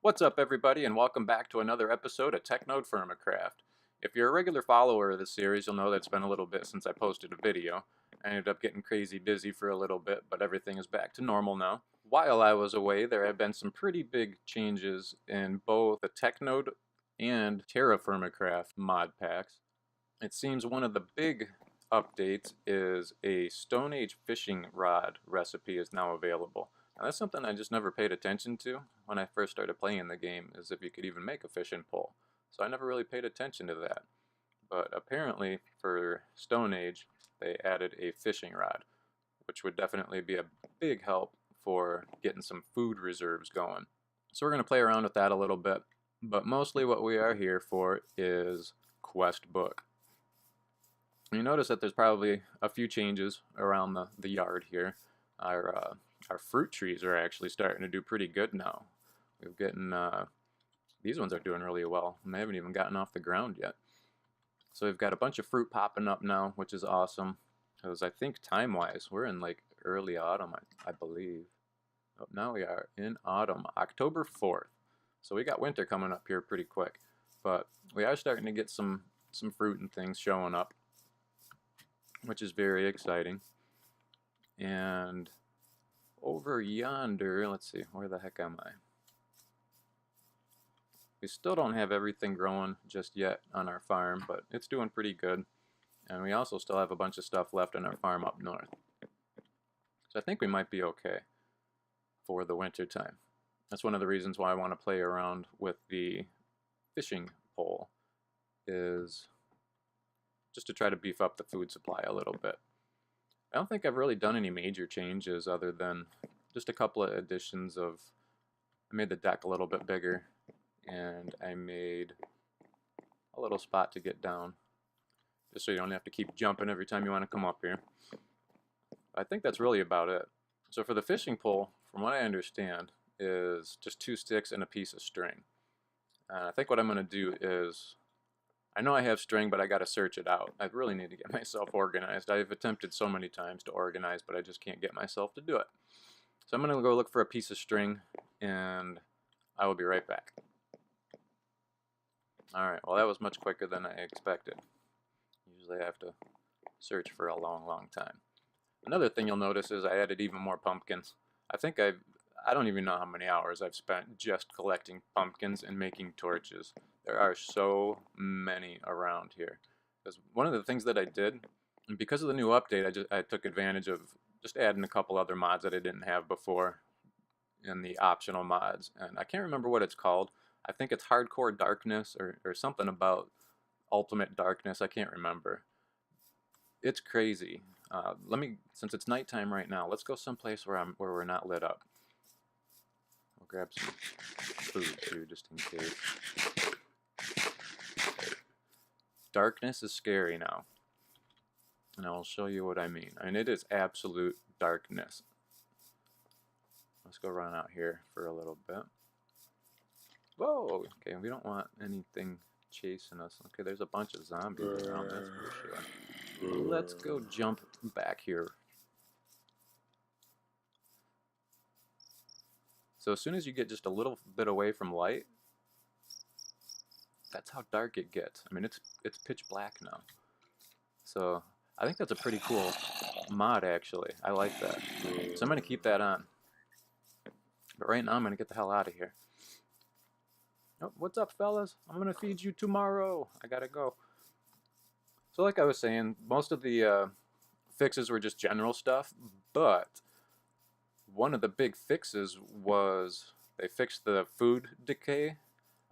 What's up, everybody, and welcome back to another episode of Technode TerraFirmaCraft. If you're a regular follower of this series, you'll know that it's been a little bit since I posted a video. I ended up getting crazy busy for a little bit, but everything is back to normal now. While I was away, there have been some pretty big changes in both the Technode and TerraFirmaCraft mod packs. It seems one of the big updates is a Stone Age fishing rod recipe is now available. Now that's something I just never paid attention to when I first started playing the game, is if you could even make a fishing pole. So I never really paid attention to that. But apparently for Stone Age they added a fishing rod, which would definitely be a big help for getting some food reserves going. So we're going to play around with that a little bit, but mostly what we are here for is quest book. You notice that there's probably a few changes around the yard here. Our fruit trees are actually starting to do pretty good now. We've gotten these ones are doing really well, and they haven't even gotten off the ground yet. So we've got a bunch of fruit popping up now, which is awesome. Because I think time-wise, we're in like early autumn, I believe. Oh, now we are in autumn, October 4th. So we got winter coming up here pretty quick, but we are starting to get some fruit and things showing up, which is very exciting. And over yonder, let's see, where the heck am I? We still don't have everything growing just yet on our farm, but it's doing pretty good. And we also still have a bunch of stuff left on our farm up north. So I think we might be okay for the winter time. That's one of the reasons why I want to play around with the fishing pole, is just to try to beef up the food supply a little bit. I don't think I've really done any major changes other than just a couple of additions of, I made the deck a little bit bigger, and I made a little spot to get down, just so you don't have to keep jumping every time you want to come up here. I think that's really about it. So for the fishing pole, from what I understand, is just 2 sticks and a piece of string. And I think what I'm going to do is, I know I have string, but I got to search it out. I really need to get myself organized. I've attempted so many times to organize, but I just can't get myself to do it. So I'm going to go look for a piece of string, and I will be right back. Alright, well that was much quicker than I expected. Usually I have to search for a long time. Another thing you'll notice is I added even more pumpkins. I don't even know how many hours I've spent just collecting pumpkins and making torches. There are so many around here. Because one of the things that I did, and because of the new update, I took advantage of just adding a couple other mods that I didn't have before in the optional mods. And I can't remember what it's called. I think it's Hardcore Darkness or something about Ultimate Darkness. I can't remember. It's crazy. Since it's nighttime right now, let's go someplace where we're not lit up. I'll grab some food too, just in case. Darkness is scary now, and I'll show you what I mean. And it is absolute darkness. Let's go run out here for a little bit. Whoa! Okay, we don't want anything chasing us. Okay, there's a bunch of zombies around, that's for sure. Let's go jump back here. So as soon as you get just a little bit away from light, that's how dark it gets. I mean, it's pitch black now. So I think that's a pretty cool mod, actually. I like that. So I'm going to keep that on. But right now I'm going to get the hell out of here. Oh, what's up, fellas? I'm going to feed you tomorrow. I got to go. So like I was saying, most of the fixes were just general stuff, but one of the big fixes was they fixed the food decay.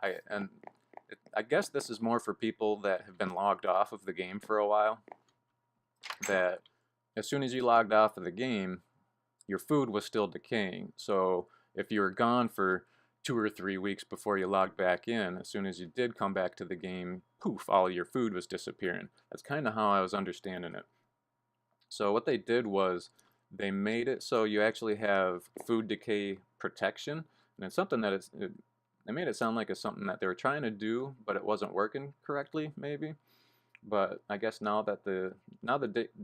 I guess this is more for people that have been logged off of the game for a while, that as soon as you logged off of the game, your food was still decaying. So if you were gone for 2 or 3 weeks before you logged back in, as soon as you did come back to the game, poof, all your food was disappearing. That's kind of how I was understanding it. So what they did was they made it so you actually have food decay protection, and it's something that they made it sound like it's something that they were trying to do, but it wasn't working correctly, maybe. But I guess now that the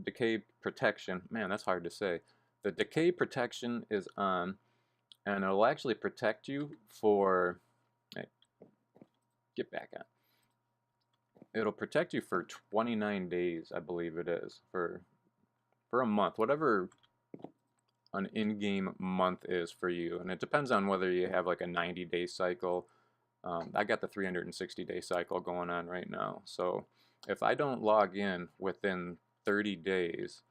decay protection, man, that's hard to say. The decay protection is on, and it'll actually protect you for Get back on. It'll protect you for 29 days, I believe it is, for a month, whatever an in-game month is for you, and it depends on whether you have like a 90-day cycle. I got the 360-day cycle going on right now, so if I don't log in within 30 days,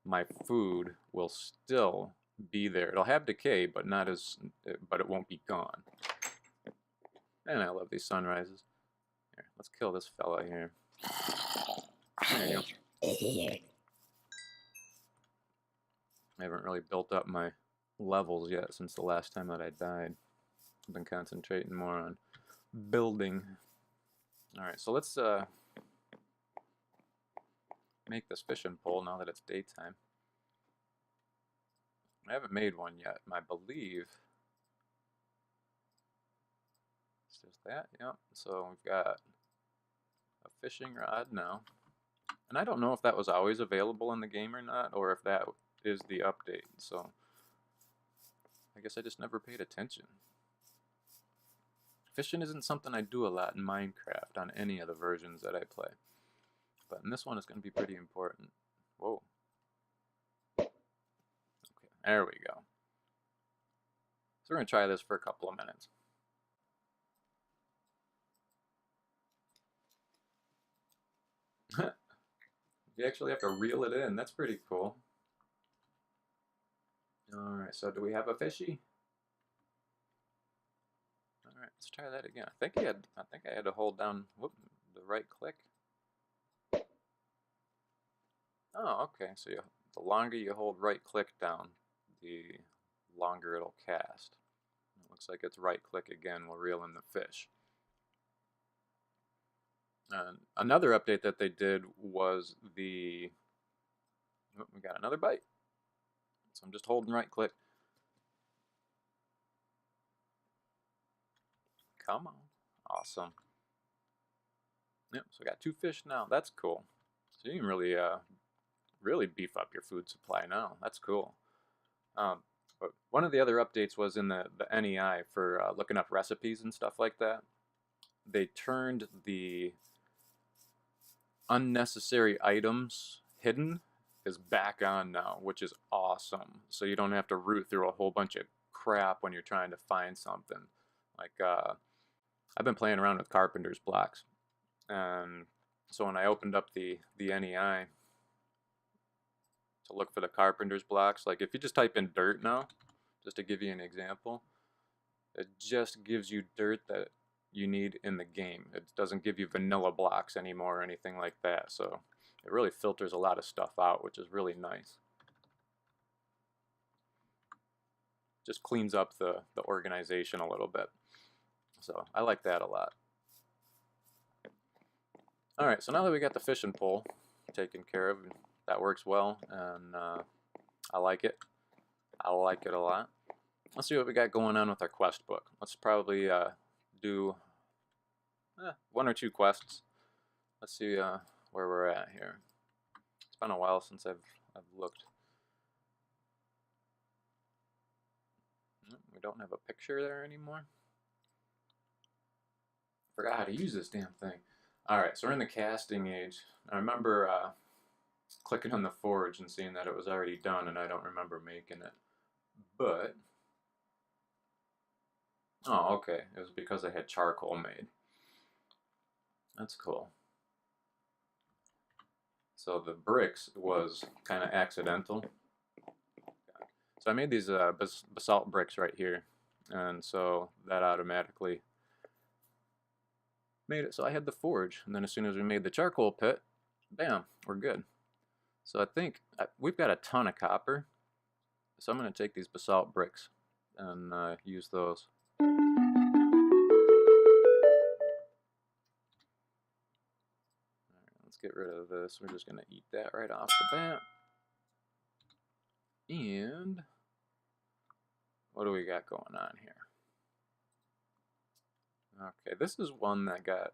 my food will still be there. It'll have decay, but it won't be gone. And I love these sunrises. Here, let's kill this fella here. There you go. I haven't really built up my levels yet since the last time that I died. I've been concentrating more on building. Alright, so let's make this fishing pole now that it's daytime. I haven't made one yet, and I believe it's just that, yep. So we've got a fishing rod now. And I don't know if that was always available in the game or not, or if that is the update, so I guess I just never paid attention. Fishing isn't something I do a lot in Minecraft on any of the versions that I play, but in this one it's going to be pretty important. Whoa. Okay, there we go. So we're going to try this for a couple of minutes. You actually have to reel it in. That's pretty cool. Alright, so do we have a fishy? Alright, let's try that again. I think I had to hold down the right click. Oh, okay. So the longer you hold right click down, the longer it'll cast. It looks like it's right click again. We'll reel in the fish. Another update that they did was we got another bite. So I'm just holding right click. Come on. Awesome. Yep, so we got 2 fish now. That's cool. So you can really beef up your food supply now. That's cool. But one of the other updates was in the NEI for looking up recipes and stuff like that. They turned the unnecessary items hidden is back on now, which is awesome. So you don't have to root through a whole bunch of crap when you're trying to find something. Like I've been playing around with carpenter's blocks, and so when I opened up the NEI to look for the carpenter's blocks, like if you just type in dirt now, just to give you an example, it just gives you dirt that you need in the game. It doesn't give you vanilla blocks anymore or anything like that, so it really filters a lot of stuff out, which is really nice. Just cleans up the organization a little bit. So I like that a lot. Alright, so now that we got the fishing pole taken care of, that works well, and I like it. I like it a lot. Let's see what we got going on with our quest book. Let's probably do 1 or 2 quests. Let's see where we're at here. It's been a while since I've looked. We don't have a picture there anymore. Forgot how to use this damn thing. Alright, so we're in the casting age. I remember clicking on the forge and seeing that it was already done, and I don't remember making it. But oh, okay. It was because I had charcoal made. That's cool. So the bricks was kind of accidental. So I made these basalt bricks right here, and so that automatically made it so I had the forge. And then as soon as we made the charcoal pit, bam, we're good. So I think we've got a ton of copper, so I'm going to take these basalt bricks and use those. Let's get rid of this. We're just going to eat that right off the bat. And what do we got going on here? Okay, this is one that got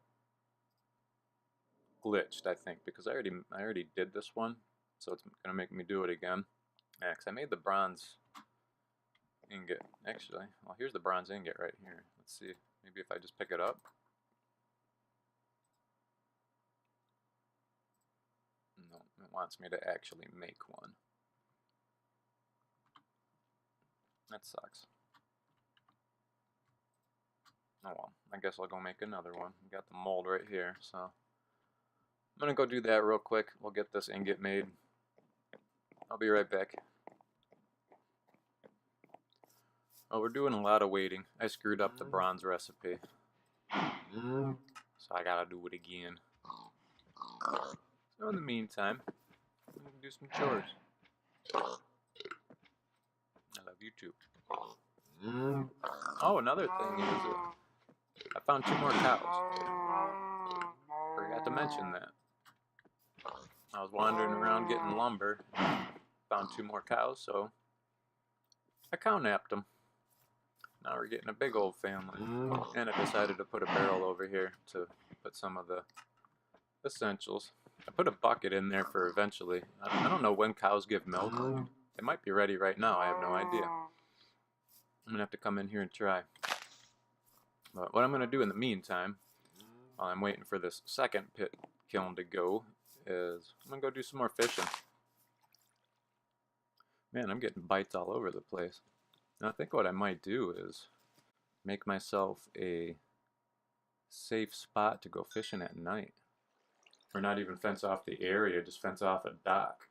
glitched, I think, because I already did this one, so it's going to make me do it again. Yeah, because I made the bronze ingot. Actually, well, here's the bronze ingot right here. Let's see, maybe if I just pick it up. wants me to actually make one. That sucks. Oh well, I guess I'll go make another one. Got the mold right here, so I'm gonna go do that real quick. We'll get this ingot made. I'll be right back. Oh, we're doing a lot of waiting. I screwed up the bronze recipe, so I gotta do it again. So in the meantime, I'm gonna do some chores. I love you too. Oh, another thing is I found 2 more cows. Forgot to mention that. I was wandering around getting lumber, found 2 more cows, so I cow napped them. Now we're getting a big old family. And I decided to put a barrel over here to put some of the essentials. I put a bucket in there for eventually. I don't know when cows give milk. They might be ready right now, I have no idea. I'm gonna have to come in here and try. But what I'm gonna do in the meantime, while I'm waiting for this second pit kiln to go, is I'm gonna go do some more fishing. Man, I'm getting bites all over the place. And I think what I might do is make myself a safe spot to go fishing at night. Or not even fence off the area, just fence off a dock.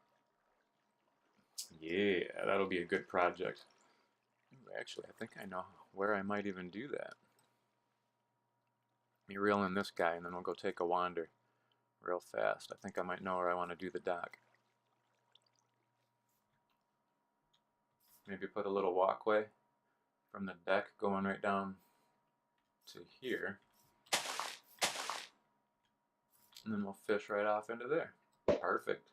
Yeah, that'll be a good project. Actually, I think I know where I might even do that. Let me reel in this guy and then we'll go take a wander real fast. I think I might know where I want to do the dock. Maybe put a little walkway from the deck going right down to here. And then we'll fish right off into there. Perfect.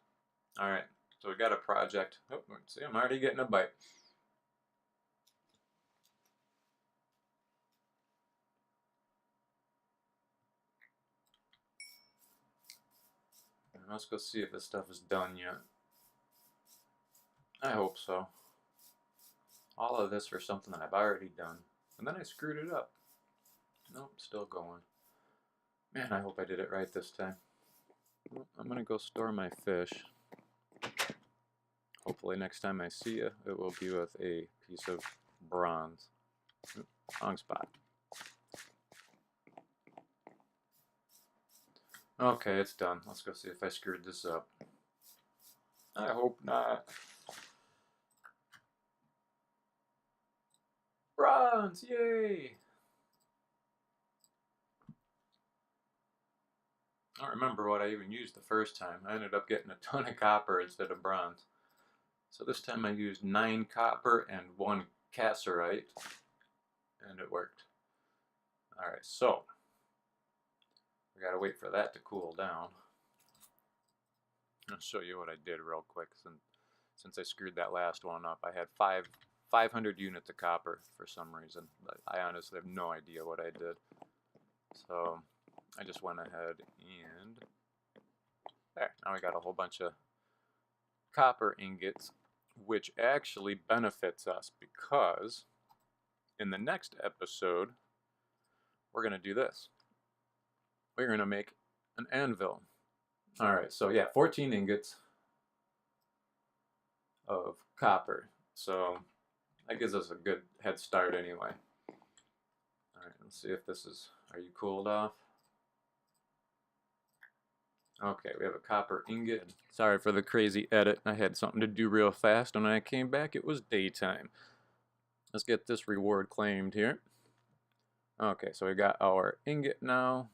Alright, so we got a project. Oh, see, I'm already getting a bite. Let's go see if this stuff is done yet. I hope so. All of this for something that I've already done. And then I screwed it up. Nope, still going. Man, I hope I did it right this time. Well, I'm gonna go store my fish. Hopefully next time I see you, it will be with a piece of bronze. Oops, wrong spot. Okay, it's done. Let's go see if I screwed this up. I hope not. Bronze! Yay! I don't remember what I even used the first time. I ended up getting a ton of copper instead of bronze. So this time I used 9 copper and 1 cassiterite. And it worked. Alright, so we gotta wait for that to cool down. I'll show you what I did real quick. Since I screwed that last one up, I had 500 units of copper for some reason. But I honestly have no idea what I did. So I just went ahead and there. Now we got a whole bunch of copper ingots, which actually benefits us because in the next episode, we're going to do this. We're going to make an anvil. Alright, so yeah, 14 ingots of copper. So that gives us a good head start anyway. Alright, let's see if this is, are you cooled off? Okay, we have a copper ingot. Sorry for the crazy edit. I had something to do real fast, and when I came back, it was daytime. Let's get this reward claimed here. Okay, so we got our ingot now.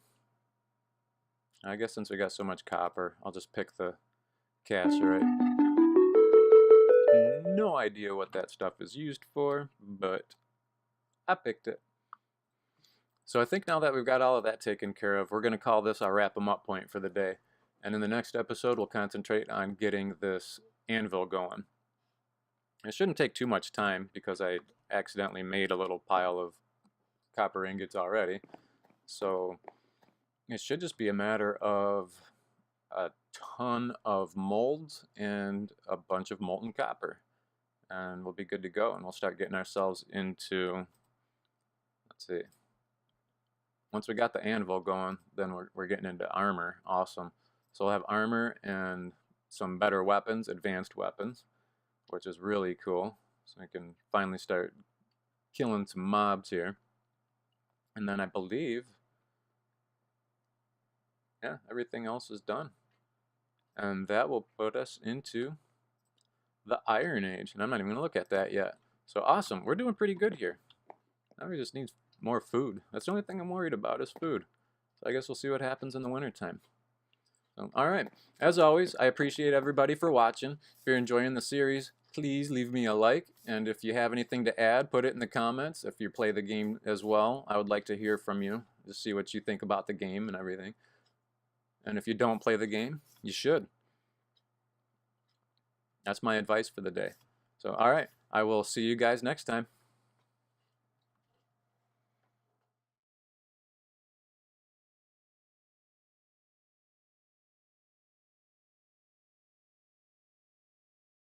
I guess since we got so much copper, I'll just pick the cassiterite. No idea what that stuff is used for, but I picked it. So I think now that we've got all of that taken care of, we're going to call this our wrap 'em up point for the day. And in the next episode, we'll concentrate on getting this anvil going. It shouldn't take too much time because I accidentally made a little pile of copper ingots already. So it should just be a matter of a ton of molds and a bunch of molten copper. And we'll be good to go, and we'll start getting ourselves into, let's see, once we got the anvil going, then we're getting into armor. Awesome. So we'll have armor and some better weapons, advanced weapons, which is really cool. So I can finally start killing some mobs here. And then I believe, yeah, everything else is done. And that will put us into the Iron Age. And I'm not even going to look at that yet. So awesome. We're doing pretty good here. Now we just need more food. That's the only thing I'm worried about is food. So I guess we'll see what happens in the wintertime. So, alright. As always, I appreciate everybody for watching. If you're enjoying the series, please leave me a like. And if you have anything to add, put it in the comments. If you play the game as well, I would like to hear from you to see what you think about the game and everything. And if you don't play the game, you should. That's my advice for the day. So, alright. I will see you guys next time.